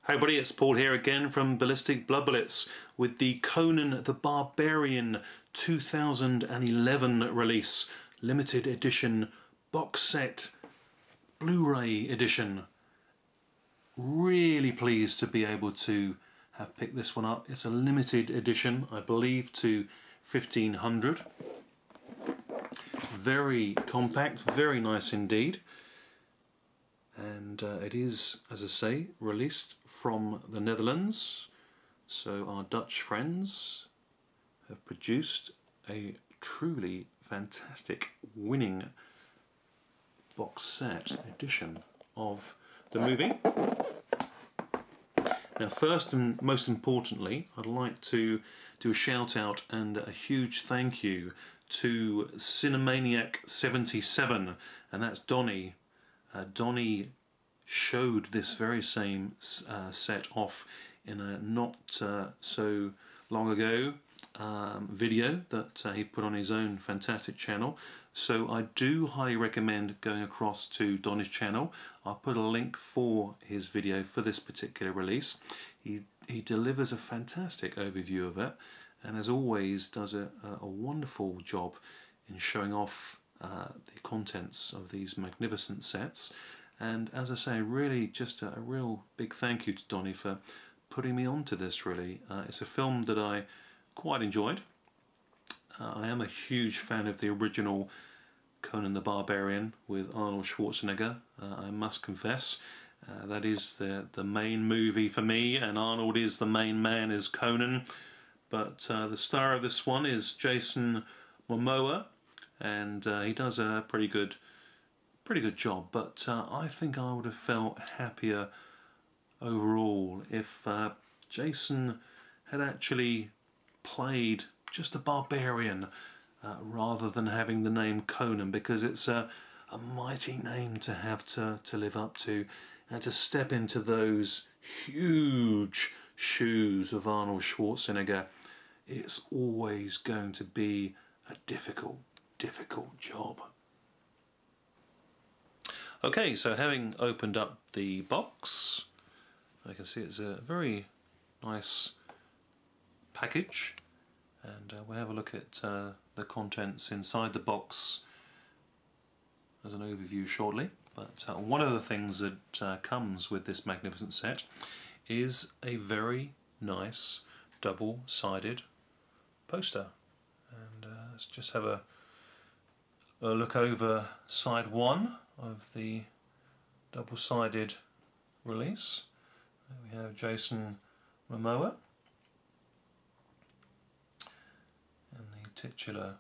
Hey everybody, it's Paul here again from Ballistic Blood Bullets with the Conan the Barbarian 2011 release, limited edition box set, Blu-ray edition. Really pleased to be able to have picked this one up. It's a limited edition, I believe, to 1500. Very compact, very nice indeed. And it is, as I say, released from the Netherlands. So our Dutch friends have produced a truly fantastic winning box set edition of the movie. Now, first and most importantly, I'd like to do a shout out and a huge thank you to Cinemaniac77, and that's Donnie. Donnie showed this very same set off in a not so long ago video that he put on his own fantastic channel. So I do highly recommend going across to Donnie's channel. I'll put a link for his video for this particular release. He delivers a fantastic overview of it, and as always does a wonderful job in showing off the contents of these magnificent sets. And as I say, really just a real big thank you to Donnie for putting me onto this. Really, it's a film that I quite enjoyed. I am a huge fan of the original Conan the Barbarian with Arnold Schwarzenegger, I must confess. That is the main movie for me, and Arnold is the main man as Conan. But the star of this one is Jason Momoa, and he does a pretty good job. But I think I would have felt happier overall if Jason had actually played just a barbarian rather than having the name Conan, because it's a mighty name to have to live up to, and to step into those huge shoes of Arnold Schwarzenegger. It's always going to be a difficult job. Okay, so having opened up the box, I can see it's a very nice package, and we'll have a look at the contents inside the box as an overview shortly. But one of the things that comes with this magnificent set is a very nice double-sided poster. And let's just have a look over side one of the double-sided release. There we have Jason Momoa and the titular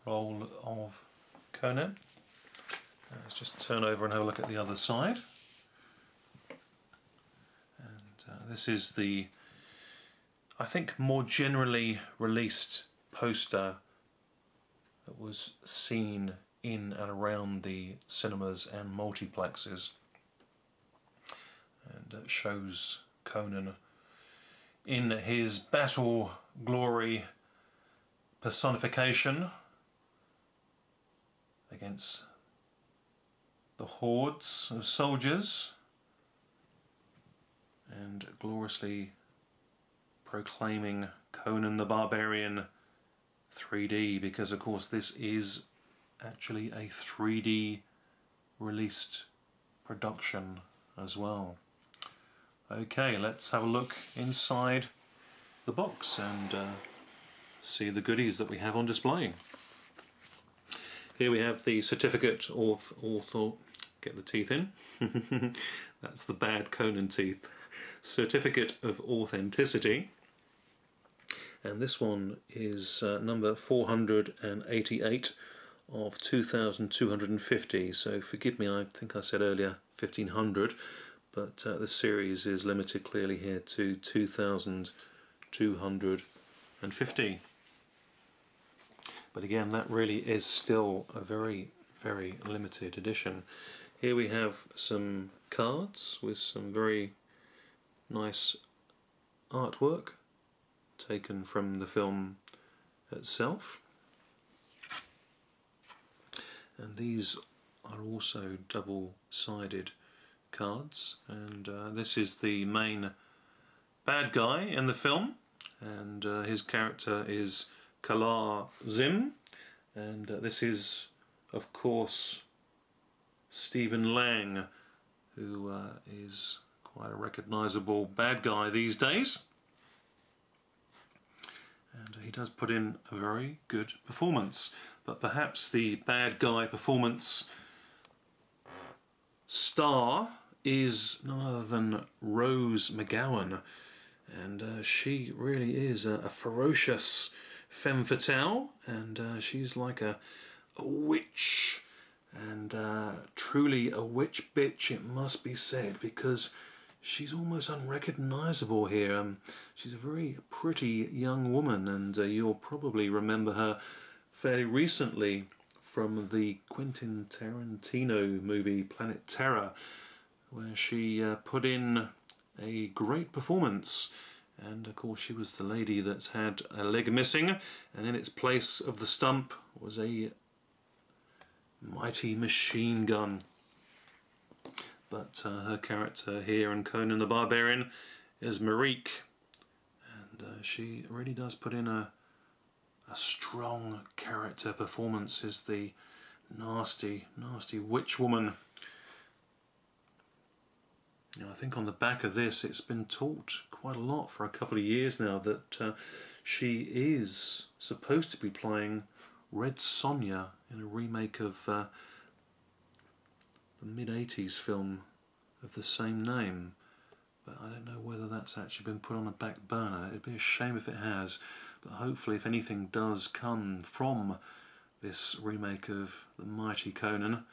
role of Conan. Let's just turn over and have a look at the other side. And this is the, I think, more generally released poster that was seen in and around the cinemas and multiplexes, and it shows Conan in his battle glory personification against the hordes of soldiers, and gloriously proclaiming Conan the Barbarian 3D, because of course this is actually a 3D released production as well. Okay, let's have a look inside the box and see the goodies that we have on display. Here we have the certificate of get the teeth in. That's the bad Conan teeth. Certificate of authenticity. And this one is number 488 of 2250. So forgive me, I think I said earlier 1500, but the series is limited clearly here to 2250. But again, that really is still a very limited edition. Here we have some cards with some very nice artwork taken from the film itself, and these are also double-sided cards, and this is the main bad guy in the film, and his character is Kalar Zim, and this is, of course, Stephen Lang, who is quite a recognisable bad guy these days. And he does put in a very good performance, but perhaps the bad guy performance star is none other than Rose McGowan, and she really is a ferocious femme fatale, and she's like a witch, and truly a witch bitch, it must be said, because she's almost unrecognisable here. She's a very pretty young woman, and you'll probably remember her fairly recently from the Quentin Tarantino movie Planet Terror, where she put in a great performance. And of course she was the lady that's had a leg missing, and in its place of the stump was a mighty machine gun. But her character here in Conan the Barbarian is Marique, and she really does put in a strong character performance as the nasty witch woman. Now, I think on the back of this it's been taught quite a lot for a couple of years now that she is supposed to be playing Red Sonja in a remake of the mid-80s film of the same name, but I don't know whether that's actually been put on a back burner. It'd be a shame if it has, but hopefully if anything does come from this remake of the mighty Conan,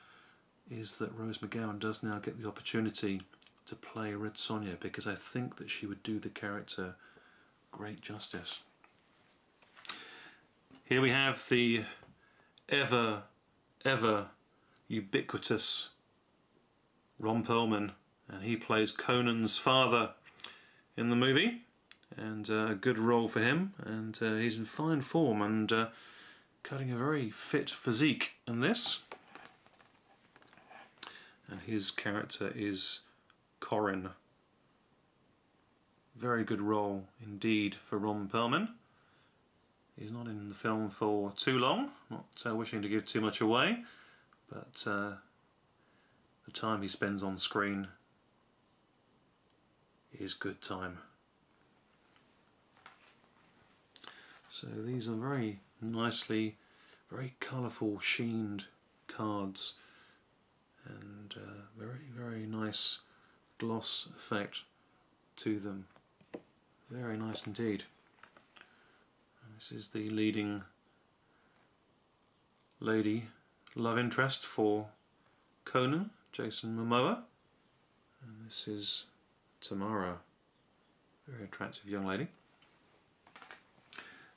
is that Rose McGowan does now get the opportunity to play Red Sonja, because I think that she would do the character great justice. Here we have the ever ubiquitous Ron Perlman, and he plays Conan's father in the movie, and a good role for him, and he's in fine form and cutting a very fit physique in this. And his character is Corin. Very good role indeed for Ron Perlman. He's not in the film for too long, not wishing to give too much away, but the time he spends on screen is good time. So these are very nicely, very colourful sheened cards, and very nice gloss effect to them. Very nice indeed. And this is the leading lady love interest for Conan, Jason Momoa, and this is Tamara, very attractive young lady.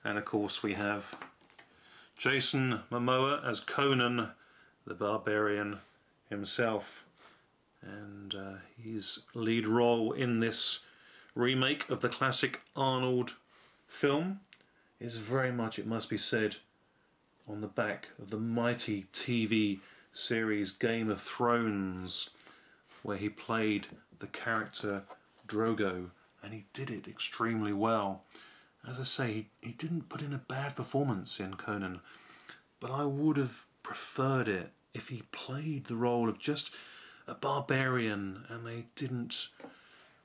And of course we have Jason Momoa as Conan the Barbarian himself, and his lead role in this remake of the classic Arnold film is very much, it must be said, on the back of the mighty TV series Game of Thrones, where he played the character Drogo, and he did it extremely well. As I say, he didn't put in a bad performance in Conan, but I would have preferred it if he played the role of just a barbarian and they didn't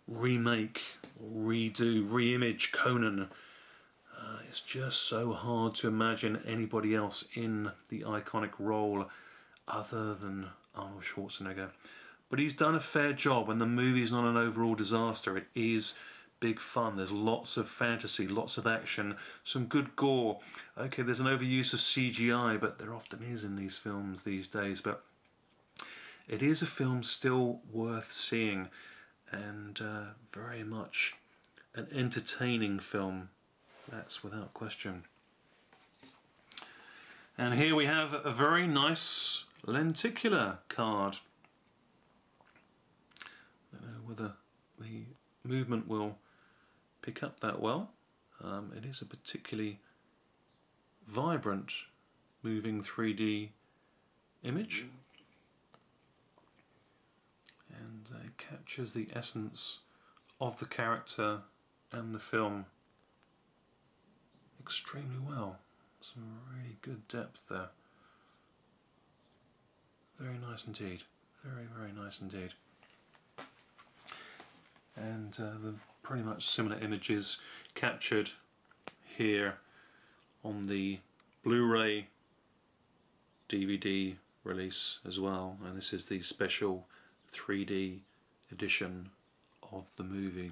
remake, redo, re-image Conan. It's just so hard to imagine anybody else in the iconic role other than Arnold Schwarzenegger. But he's done a fair job, and the movie's not an overall disaster. It is big fun. There's lots of fantasy, lots of action, some good gore. Okay, there's an overuse of CGI, but there often is in these films these days. But it is a film still worth seeing, and very much an entertaining film. That's without question. And here we have a very nice lenticular card. I don't know whether the movement will pick up that well. It is a particularly vibrant moving 3D image, and it captures the essence of the character and the film extremely well. Some really good depth there. Very nice indeed. Very, very nice indeed. And the pretty much similar images captured here on the Blu-ray DVD release as well, and this is the special 3D edition of the movie.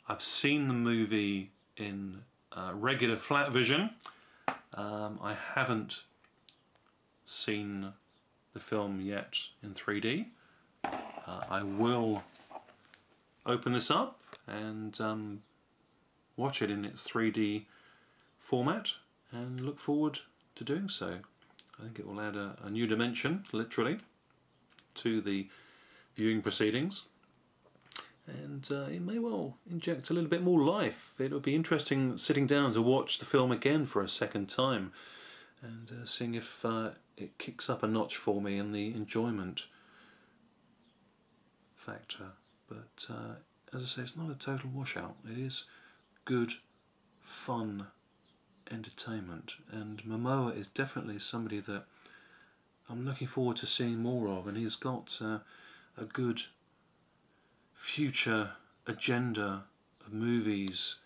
I've seen the movie in regular flat vision. I haven't seen the film yet in 3D. I will open this up and watch it in its 3D format and look forward to doing so. I think it will add a new dimension, literally, to the viewing proceedings, and it may well inject a little bit more life. It'll be interesting sitting down to watch the film again for a second time and seeing if it kicks up a notch for me in the enjoyment factor. But as I say, it's not a total washout. It is good, fun entertainment, and Momoa is definitely somebody that I'm looking forward to seeing more of, and he's got a good future agenda of movies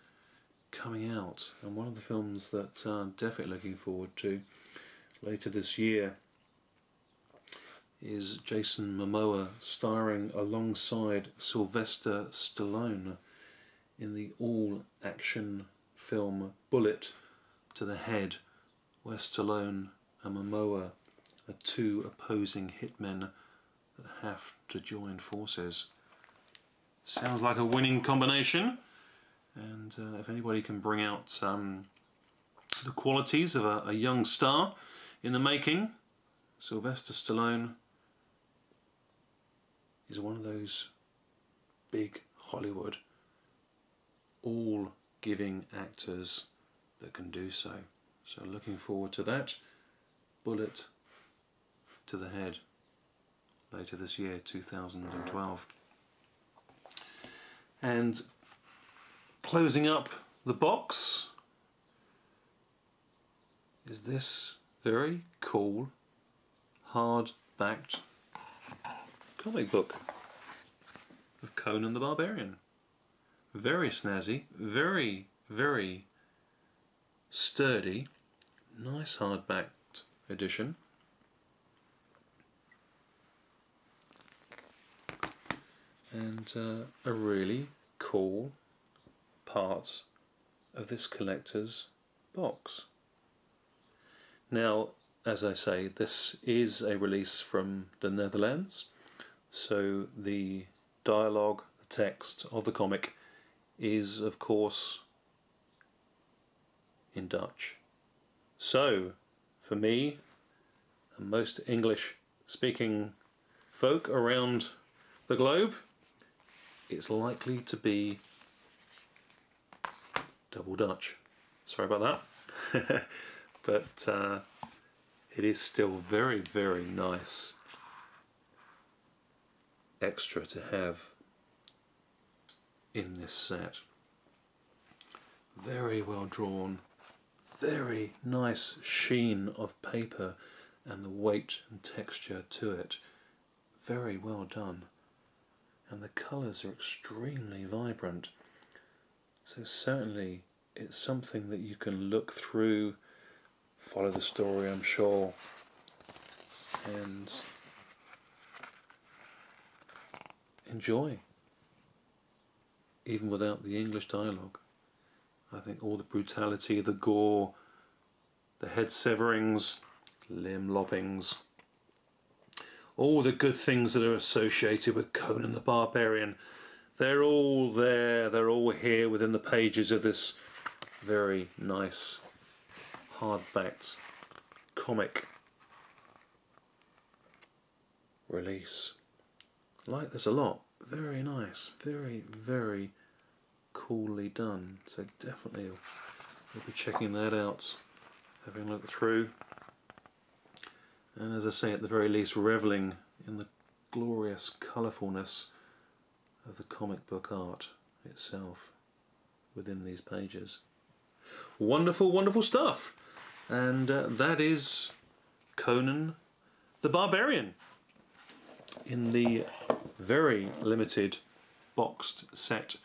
coming out, and one of the films that I'm definitely looking forward to later this year is Jason Momoa starring alongside Sylvester Stallone in the all-action film Bullet to the Head, where Stallone and Momoa are two opposing hitmen that have to join forces. Sounds like a winning combination, and if anybody can bring out the qualities of a young star in the making, Sylvester Stallone is one of those big Hollywood all-giving actors that can do so. So looking forward to that. Bullet to the Head later this year, 2012. And closing up the box is this very cool hard-backed comic book of Conan the Barbarian. Very snazzy, very, very sturdy, nice hardbacked edition. And a really cool part of this collector's box. Now, as I say, this is a release from the Netherlands, so the dialogue, the text of the comic is of course in Dutch. So, for me and most English speaking folk around the globe, it's likely to be double Dutch. Sorry about that. But it is still very, very nice extra to have in this set. Very well drawn, very nice sheen of paper and the weight and texture to it. Very well done. And the colours are extremely vibrant. So certainly it's something that you can look through, follow the story, I'm sure, and enjoy, even without the English dialogue. I think all the brutality, the gore, the head severings, limb loppings, all the good things that are associated with Conan the Barbarian, they're all there, they're all here within the pages of this very nice hardbacked comic release. I like this a lot. Very nice, very, very coolly done. So definitely we'll be checking that out, having a look through. And as I say, at the very least, revelling in the glorious colourfulness of the comic book art itself. within these pages. Wonderful, wonderful stuff. And that is Conan the Barbarian in the very limited boxed set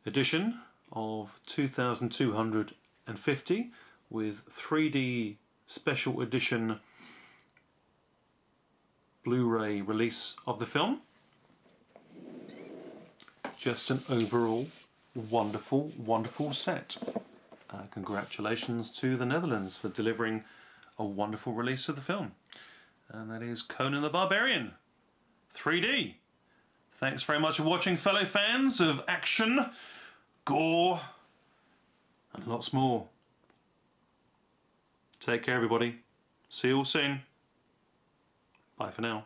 edition of 2,250 with 3D special edition Blu-ray release of the film. Just an overall wonderful, wonderful set. Congratulations to the Netherlands for delivering a wonderful release of the film. And that is Conan the Barbarian 3D. Thanks very much for watching, fellow fans of action, gore, and lots more. Take care, everybody. See you all soon. Bye for now.